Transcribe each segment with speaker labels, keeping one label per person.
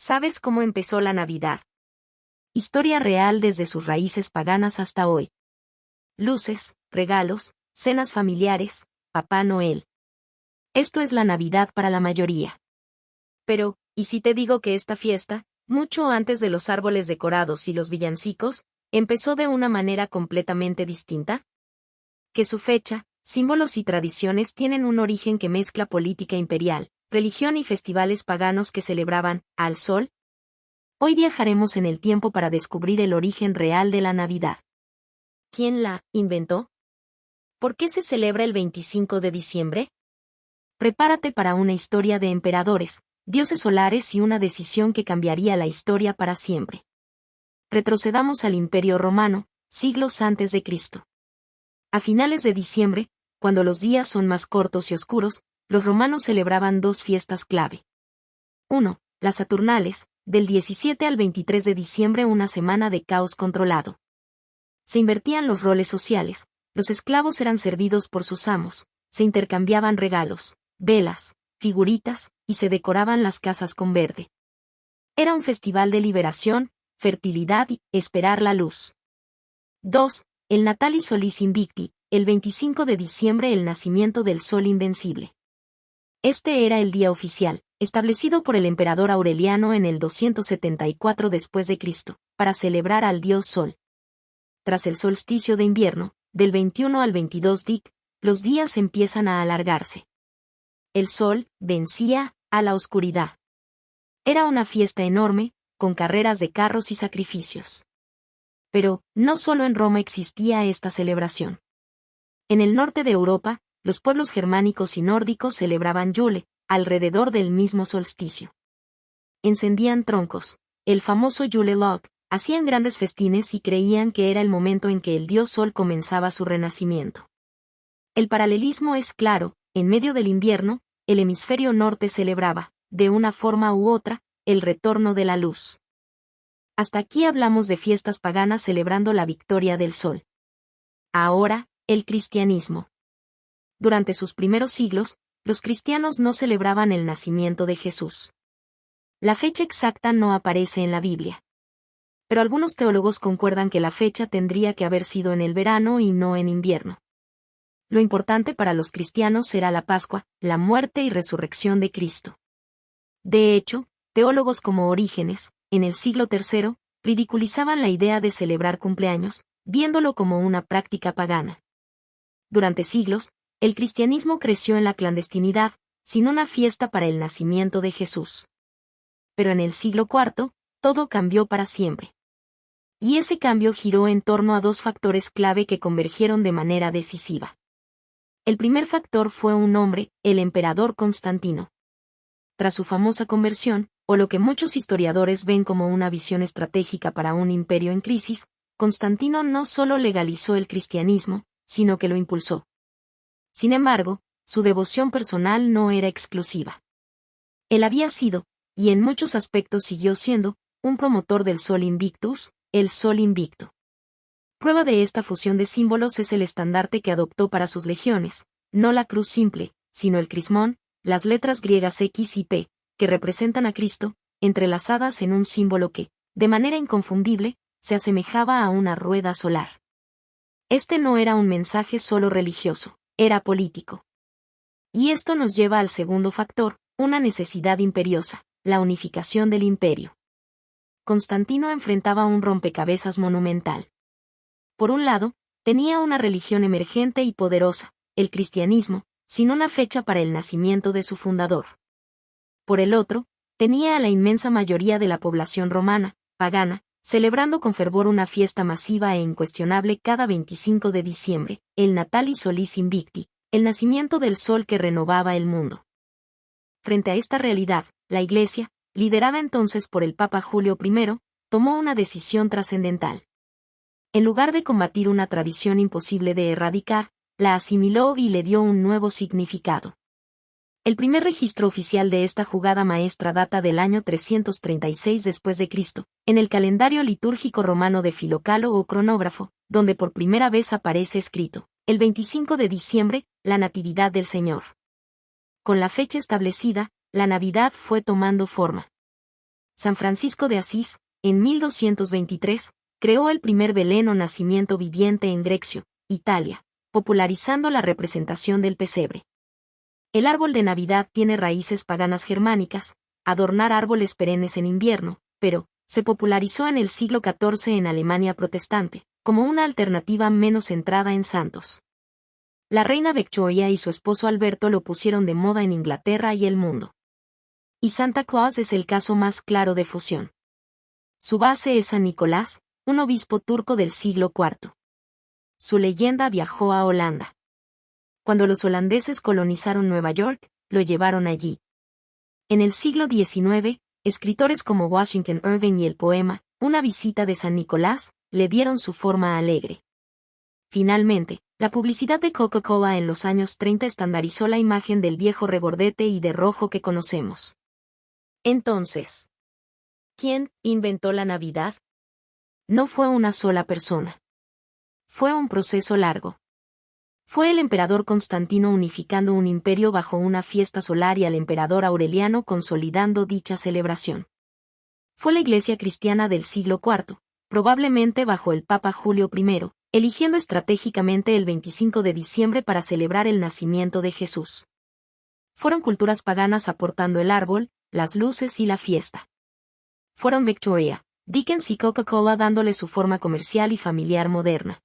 Speaker 1: ¿Sabes cómo empezó la Navidad? Historia real desde sus raíces paganas hasta hoy. Luces, regalos, cenas familiares, Papá Noel. Esto es la Navidad para la mayoría. Pero, ¿y si te digo que esta fiesta, mucho antes de los árboles decorados y los villancicos, empezó de una manera completamente distinta? Que su fecha, símbolos y tradiciones tienen un origen que mezcla política imperial, religión y festivales paganos que celebraban al sol. Hoy viajaremos en el tiempo para descubrir el origen real de la Navidad. ¿Quién la inventó? ¿Por qué se celebra el 25 de diciembre? Prepárate para una historia de emperadores, dioses solares y una decisión que cambiaría la historia para siempre. Retrocedamos al Imperio Romano, siglos antes de Cristo. A finales de diciembre, cuando los días son más cortos y oscuros, los romanos celebraban dos fiestas clave. 1. Las Saturnales, del 17 al 23 de diciembre, una semana de caos controlado. Se invertían los roles sociales, los esclavos eran servidos por sus amos, se intercambiaban regalos, velas, figuritas, y se decoraban las casas con verde. Era un festival de liberación, fertilidad y esperar la luz. 2. El Natalis Solis Invicti, el 25 de diciembre, el nacimiento del sol invencible. Este era el día oficial, establecido por el emperador Aureliano en el 274 después de Cristo, para celebrar al dios Sol. Tras el solsticio de invierno, del 21 al 22 Dic, los días empiezan a alargarse. El sol vencía a la oscuridad. Era una fiesta enorme, con carreras de carros y sacrificios. Pero, no solo en Roma existía esta celebración. En el norte de Europa, los pueblos germánicos y nórdicos celebraban Yule, alrededor del mismo solsticio. Encendían troncos, el famoso Yule log, hacían grandes festines y creían que era el momento en que el dios Sol comenzaba su renacimiento. El paralelismo es claro: en medio del invierno, el hemisferio norte celebraba, de una forma u otra, el retorno de la luz. Hasta aquí hablamos de fiestas paganas celebrando la victoria del Sol. Ahora, el cristianismo. Durante sus primeros siglos, los cristianos no celebraban el nacimiento de Jesús. La fecha exacta no aparece en la Biblia. Pero algunos teólogos concuerdan que la fecha tendría que haber sido en el verano y no en invierno. Lo importante para los cristianos era la Pascua, la muerte y resurrección de Cristo. De hecho, teólogos como Orígenes, en el siglo III, ridiculizaban la idea de celebrar cumpleaños, viéndolo como una práctica pagana. Durante siglos, el cristianismo creció en la clandestinidad, sin una fiesta para el nacimiento de Jesús. Pero en el siglo IV, todo cambió para siempre. Y ese cambio giró en torno a dos factores clave que convergieron de manera decisiva. El primer factor fue un hombre, el emperador Constantino. Tras su famosa conversión, o lo que muchos historiadores ven como una visión estratégica para un imperio en crisis, Constantino no solo legalizó el cristianismo, sino que lo impulsó. Sin embargo, su devoción personal no era exclusiva. Él había sido, y en muchos aspectos siguió siendo, un promotor del Sol Invictus, el Sol Invicto. Prueba de esta fusión de símbolos es el estandarte que adoptó para sus legiones, no la cruz simple, sino el crismón, las letras griegas X y P, que representan a Cristo, entrelazadas en un símbolo que, de manera inconfundible, se asemejaba a una rueda solar. Este no era un mensaje solo religioso, era político. Y esto nos lleva al segundo factor, una necesidad imperiosa, la unificación del imperio. Constantino enfrentaba un rompecabezas monumental. Por un lado, tenía una religión emergente y poderosa, el cristianismo, sin una fecha para el nacimiento de su fundador. Por el otro, tenía a la inmensa mayoría de la población romana, pagana, celebrando con fervor una fiesta masiva e incuestionable cada 25 de diciembre, el Natalis Solis Invicti, el nacimiento del sol que renovaba el mundo. Frente a esta realidad, la Iglesia, liderada entonces por el Papa Julio I, tomó una decisión trascendental. En lugar de combatir una tradición imposible de erradicar, la asimiló y le dio un nuevo significado. El primer registro oficial de esta jugada maestra data del año 336 después de Cristo, en el calendario litúrgico romano de Filocalo o cronógrafo, donde por primera vez aparece escrito, el 25 de diciembre, la Natividad del Señor. Con la fecha establecida, la Navidad fue tomando forma. San Francisco de Asís, en 1223, creó el primer Belén o nacimiento viviente en Greccio, Italia, popularizando la representación del pesebre. El árbol de Navidad tiene raíces paganas germánicas, adornar árboles perennes en invierno, pero se popularizó en el siglo XIV en Alemania protestante, como una alternativa menos centrada en santos. La reina Victoria y su esposo Alberto lo pusieron de moda en Inglaterra y el mundo. Y Santa Claus es el caso más claro de fusión. Su base es San Nicolás, un obispo turco del siglo IV. Su leyenda viajó a Holanda. Cuando los holandeses colonizaron Nueva York, lo llevaron allí. En el siglo XIX, escritores como Washington Irving y el poema Una visita de San Nicolás le dieron su forma alegre. Finalmente, la publicidad de Coca-Cola en los años 30 estandarizó la imagen del viejo regordete y de rojo que conocemos. Entonces, ¿quién inventó la Navidad? No fue una sola persona. Fue un proceso largo. Fue el emperador Constantino unificando un imperio bajo una fiesta solar y al emperador Aureliano consolidando dicha celebración. Fue la Iglesia cristiana del siglo IV, probablemente bajo el Papa Julio I, eligiendo estratégicamente el 25 de diciembre para celebrar el nacimiento de Jesús. Fueron culturas paganas aportando el árbol, las luces y la fiesta. Fueron Victoria, Dickens y Coca-Cola dándole su forma comercial y familiar moderna.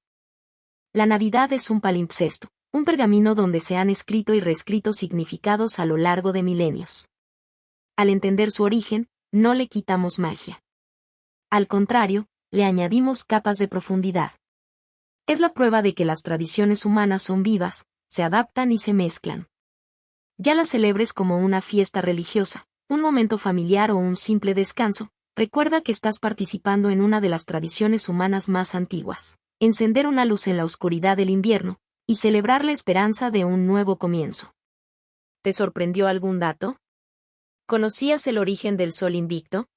Speaker 1: La Navidad es un palimpsesto, un pergamino donde se han escrito y reescrito significados a lo largo de milenios. Al entender su origen, no le quitamos magia. Al contrario, le añadimos capas de profundidad. Es la prueba de que las tradiciones humanas son vivas, se adaptan y se mezclan. Ya la celebres como una fiesta religiosa, un momento familiar o un simple descanso, recuerda que estás participando en una de las tradiciones humanas más antiguas. Encender una luz en la oscuridad del invierno, y celebrar la esperanza de un nuevo comienzo. ¿Te sorprendió algún dato? ¿Conocías el origen del sol invicto?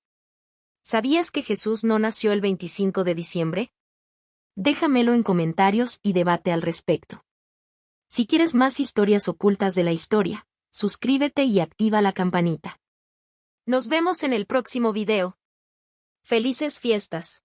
Speaker 1: ¿Sabías que Jesús no nació el 25 de diciembre? Déjamelo en comentarios y debate al respecto. Si quieres más historias ocultas de la historia, suscríbete y activa la campanita. Nos vemos en el próximo video. ¡Felices fiestas!